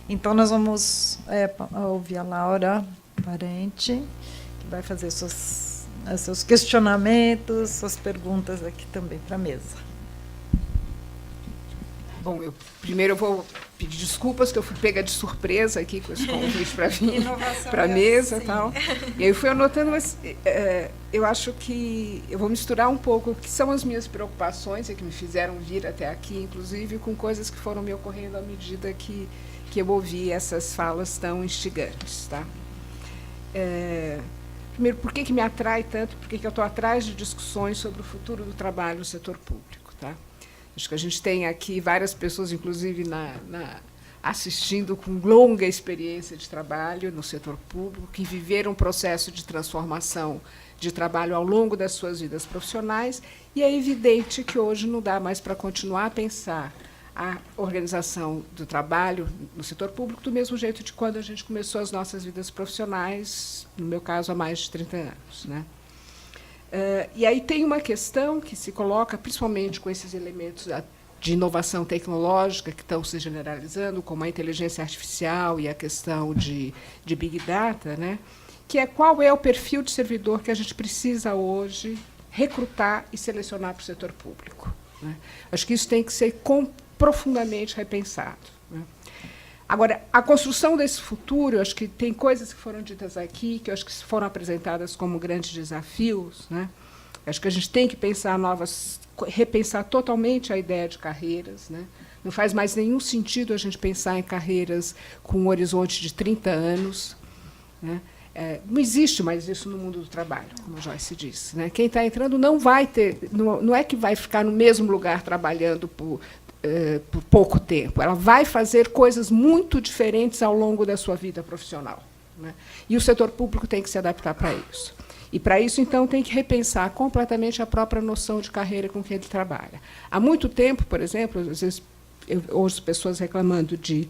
Então, nós vamos ouvir a Laura Parente, que vai fazer seus questionamentos, suas perguntas aqui também para a mesa. Bom, primeiro eu vou pedir desculpas, que eu fui pega de surpresa aqui com esse convite para vir para a mesa e tal. E aí eu fui anotando, mas eu acho que eu vou misturar um pouco o que são as minhas preocupações e que me fizeram vir até aqui, inclusive, com coisas que foram me ocorrendo à medida que eu ouvi essas falas tão instigantes. Tá? Primeiro, por que me atrai tanto? Por que eu estou atrás de discussões sobre o futuro do trabalho no setor público? Tá? Acho que a gente tem aqui várias pessoas, inclusive, assistindo com longa experiência de trabalho no setor público, que viveram um processo de transformação de trabalho ao longo das suas vidas profissionais, e é evidente que hoje não dá mais para continuar a pensar a organização do trabalho no setor público do mesmo jeito de quando a gente começou as nossas vidas profissionais, no meu caso, há mais de 30 anos. Né? E aí tem uma questão que se coloca, principalmente com esses elementos de inovação tecnológica que estão se generalizando, como a inteligência artificial e a questão de Big Data, né, que é qual é o perfil de servidor que a gente precisa hoje recrutar e selecionar para o setor público. Né. Acho que isso tem que ser profundamente repensado. Né. Agora, a construção desse futuro, eu acho que tem coisas que foram ditas aqui, que eu acho que foram apresentadas como grandes desafios. Né? Acho que a gente tem que pensar repensar totalmente a ideia de carreiras. Né? Não faz mais nenhum sentido a gente pensar em carreiras com um horizonte de 30 anos. Né? Não existe mais isso no mundo do trabalho, como a Joyce disse. Né? Quem está entrando não vai ter, não é que vai ficar no mesmo lugar trabalhando por pouco tempo. Ela vai fazer coisas muito diferentes ao longo da sua vida profissional. Né? E o setor público tem que se adaptar para isso. E, para isso, então, tem que repensar completamente a própria noção de carreira com que ele trabalha. Há muito tempo, por exemplo, às vezes eu ouço pessoas reclamando de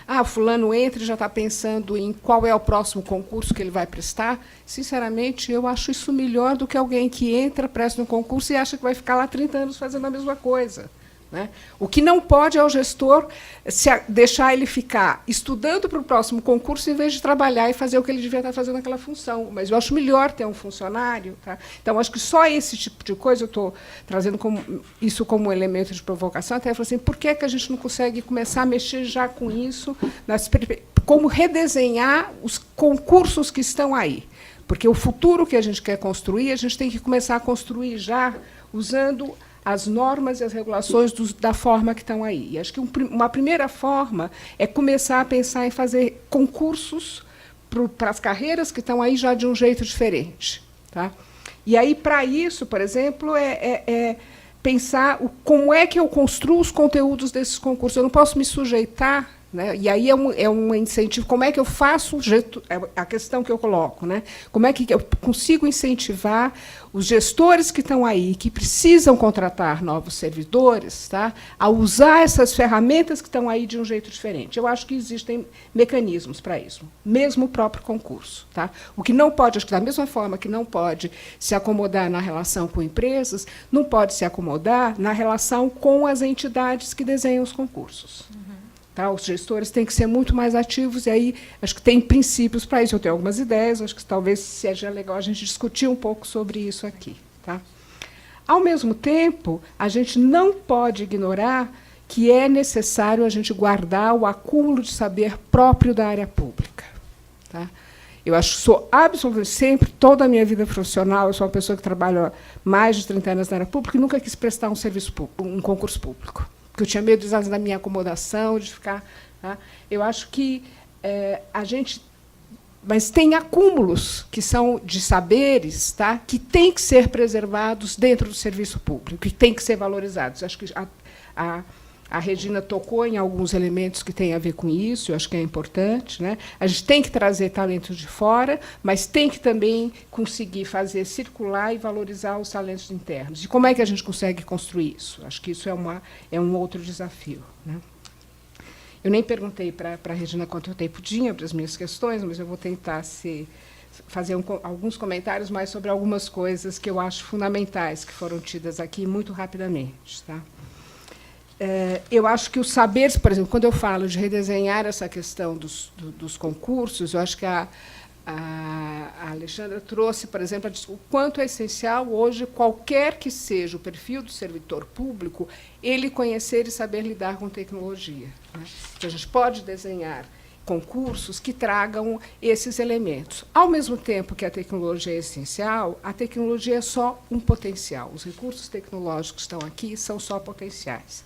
o fulano entra e já está pensando em qual é o próximo concurso que ele vai prestar. Sinceramente, eu acho isso melhor do que alguém que entra, presta um concurso e acha que vai ficar lá 30 anos fazendo a mesma coisa. Né? O que não pode é o gestor deixar ele ficar estudando para o próximo concurso em vez de trabalhar e fazer o que ele devia estar fazendo naquela função. Mas eu acho melhor ter um funcionário. Tá? Então, acho que só esse tipo de coisa, eu estou trazendo isso como um elemento de provocação, até falar assim, por que a gente não consegue começar a mexer já com isso, como redesenhar os concursos que estão aí? Porque o futuro que a gente quer construir, a gente tem que começar a construir já usando as normas e as regulações da forma que estão aí. E acho que uma primeira forma é começar a pensar em fazer concursos para as carreiras que estão aí já de um jeito diferente. Tá? E aí, para isso, por exemplo, pensar como é que eu construo os conteúdos desses concursos. Eu não posso me sujeitar, né? E aí é um incentivo. Como é que eu faço a questão que eu coloco? Né? Como é que eu consigo incentivar os gestores que estão aí, que precisam contratar novos servidores, tá? A usar essas ferramentas que estão aí de um jeito diferente? Eu acho que existem mecanismos para isso, mesmo o próprio concurso. Tá? O que não pode, acho que da mesma forma que não pode se acomodar na relação com empresas, não pode se acomodar na relação com as entidades que desenham os concursos. Tá? Os gestores têm que ser muito mais ativos, e aí acho que tem princípios para isso. Eu tenho algumas ideias, acho que talvez seja legal a gente discutir um pouco sobre isso aqui. Tá? Ao mesmo tempo, a gente não pode ignorar que é necessário a gente guardar o acúmulo de saber próprio da área pública. Tá? Eu acho que sou absolutamente, sempre, toda a minha vida profissional, eu sou uma pessoa que trabalha mais de 30 anos na área pública e nunca quis prestar um serviço público, um concurso público. Porque eu tinha medo da minha acomodação, de ficar. Tá? Eu acho que a gente. Mas tem acúmulos que são de saberes, tá? Que têm que ser preservados dentro do serviço público, que têm que ser valorizados. Acho que a Regina tocou em alguns elementos que têm a ver com isso, eu acho que é importante. Né? A gente tem que trazer talentos de fora, mas tem que também conseguir fazer circular e valorizar os talentos internos. E como é que a gente consegue construir isso? Acho que isso é um outro desafio. Né? Eu nem perguntei para a Regina quanto tempo tinha para as minhas questões, mas eu vou tentar fazer alguns comentários mais sobre algumas coisas que eu acho fundamentais, que foram tidas aqui muito rapidamente. Tá? Eu acho que os saberes, por exemplo, quando eu falo de redesenhar essa questão dos concursos, eu acho que a Alexandra trouxe, por exemplo, o quanto é essencial hoje, qualquer que seja o perfil do servidor público, ele conhecer e saber lidar com tecnologia, né? Então, a gente pode desenhar concursos que tragam esses elementos. Ao mesmo tempo que a tecnologia é essencial, a tecnologia é só um potencial. Os recursos tecnológicos que estão aqui são só potenciais.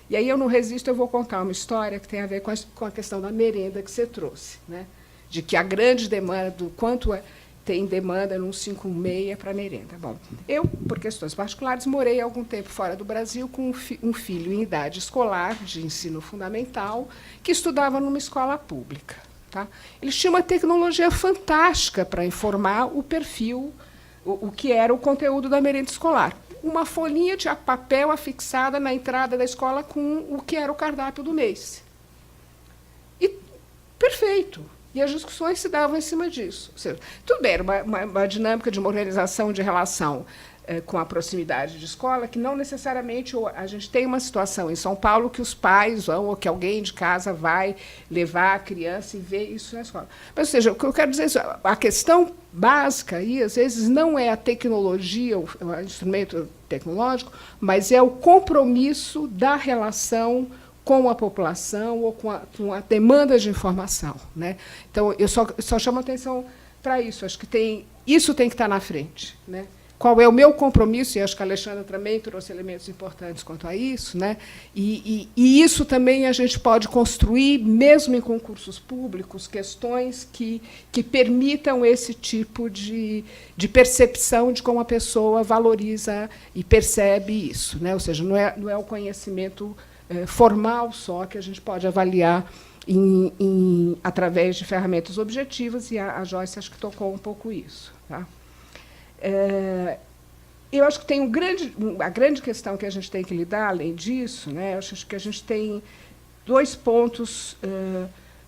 E aí eu não resisto, eu vou contar uma história que tem a ver com a questão da merenda que você trouxe, né? De que a grande demanda, do quanto tem demanda no 516 para merenda. Bom, eu, por questões particulares, morei algum tempo fora do Brasil com um filho em idade escolar, de ensino fundamental, que estudava numa escola pública. Tá? Eles tinham uma tecnologia fantástica para informar o perfil, o que era o conteúdo da merenda escolar. Uma folhinha de papel afixada na entrada da escola com o que era o cardápio do mês. E perfeito. E as discussões se davam em cima disso. Ou seja, tudo bem, era uma dinâmica de uma organização de relação com a proximidade de escola, que não necessariamente a gente tem uma situação em São Paulo que os pais vão, ou que alguém de casa vai levar a criança e ver isso na escola. Mas, ou seja, o que eu quero dizer é a questão básica aí, às vezes, não é a tecnologia, o instrumento tecnológico, mas é o compromisso da relação com a população ou com a demanda de informação, né? Então, eu só chamo a atenção para isso. Acho que isso tem que estar na frente, né? Qual é o meu compromisso? E acho que a Alexandra também trouxe elementos importantes quanto a isso, né? E isso também a gente pode construir, mesmo em concursos públicos, questões que permitam esse tipo de percepção de como a pessoa valoriza e percebe isso, né? Ou seja, não é o conhecimento formal só que a gente pode avaliar através de ferramentas objetivas, e a Joyce acho que tocou um pouco isso. Tá? Eu acho que tem a grande questão que a gente tem que lidar, além disso, né, eu acho que a gente tem 2 pontos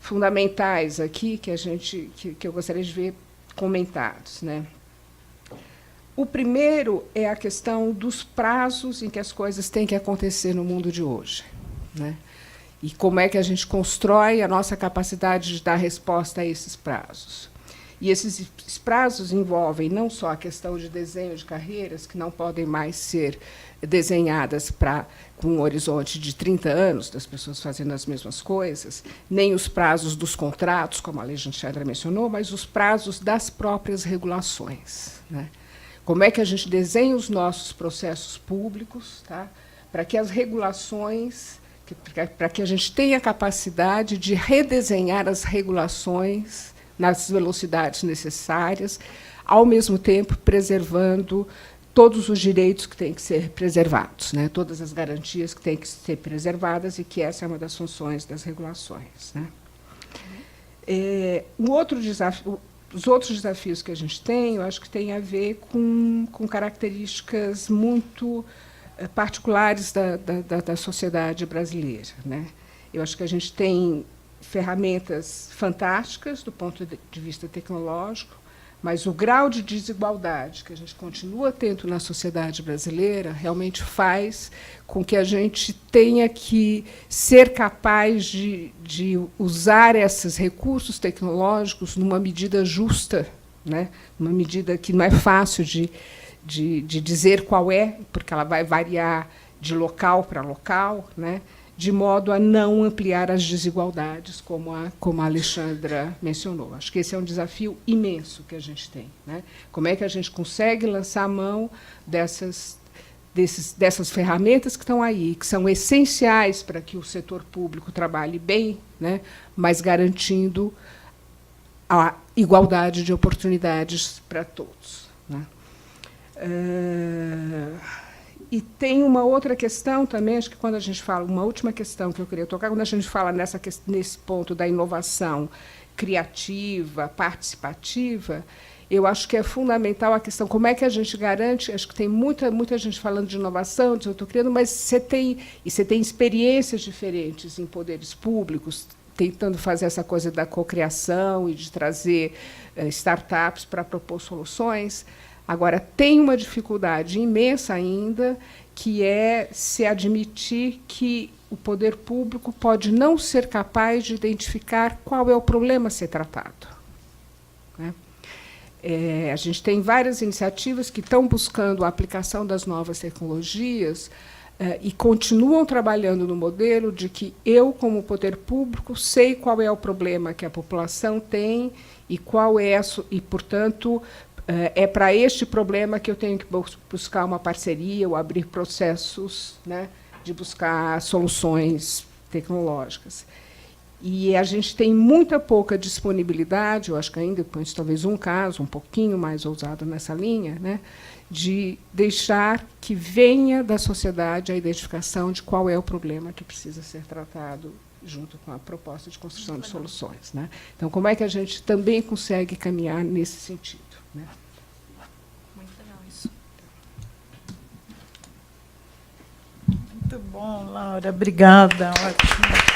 fundamentais aqui que eu gostaria de ver comentados, né? O primeiro é a questão dos prazos em que as coisas têm que acontecer no mundo de hoje, né? E como é que a gente constrói a nossa capacidade de dar resposta a esses prazos. E esses prazos envolvem não só a questão de desenho de carreiras, que não podem mais ser desenhadas com um horizonte de 30 anos, das pessoas fazendo as mesmas coisas, nem os prazos dos contratos, como a Alexandra mencionou, mas os prazos das próprias regulações, né? Como é que a gente desenha os nossos processos públicos, tá? Para que as regulações, para que a gente tenha a capacidade de redesenhar as regulações nas velocidades necessárias, ao mesmo tempo preservando todos os direitos que têm que ser preservados, né? Todas as garantias que têm que ser preservadas, e que essa é uma das funções das regulações, né? Os outros desafios que a gente tem, eu acho que tem a ver com características muito particulares da sociedade brasileira, né? Eu acho que a gente tem ferramentas fantásticas do ponto de vista tecnológico, mas o grau de desigualdade que a gente continua tendo na sociedade brasileira realmente faz com que a gente tenha que ser capaz de usar esses recursos tecnológicos numa medida justa, né? Numa medida que não é fácil de dizer qual é, porque ela vai variar de local para local, né? De modo a não ampliar as desigualdades, como a Alexandra mencionou. Acho que esse é um desafio imenso que a gente tem, né? Como é que a gente consegue lançar a mão dessas ferramentas que estão aí, que são essenciais para que o setor público trabalhe bem, né? Mas garantindo a igualdade de oportunidades para todos, né? E tem uma outra questão também, acho que quando a gente fala, uma última questão que eu queria tocar, quando a gente fala nesse ponto da inovação criativa, participativa, eu acho que é fundamental a questão, como é que a gente garante, acho que tem muita gente falando de inovação, eu estou criando, mas você tem experiências diferentes em poderes públicos, tentando fazer essa coisa da cocriação e de trazer startups para propor soluções. Agora, tem uma dificuldade imensa ainda, que é se admitir que o poder público pode não ser capaz de identificar qual é o problema a ser tratado, né? A gente tem várias iniciativas que estão buscando a aplicação das novas tecnologias e continuam trabalhando no modelo de que eu, como poder público, sei qual é o problema que a população tem e qual é, e, portanto, é para este problema que eu tenho que buscar uma parceria ou abrir processos, né, de buscar soluções tecnológicas. E a gente tem muita pouca disponibilidade, eu acho que ainda conheço talvez um caso um pouquinho mais ousado nessa linha, né, de deixar que venha da sociedade a identificação de qual é o problema que precisa ser tratado junto com a proposta de construção de soluções, né? Então, como é que a gente também consegue caminhar nesse sentido, né? Muito legal isso. Muito bom, Laura. Obrigada. Ótimo.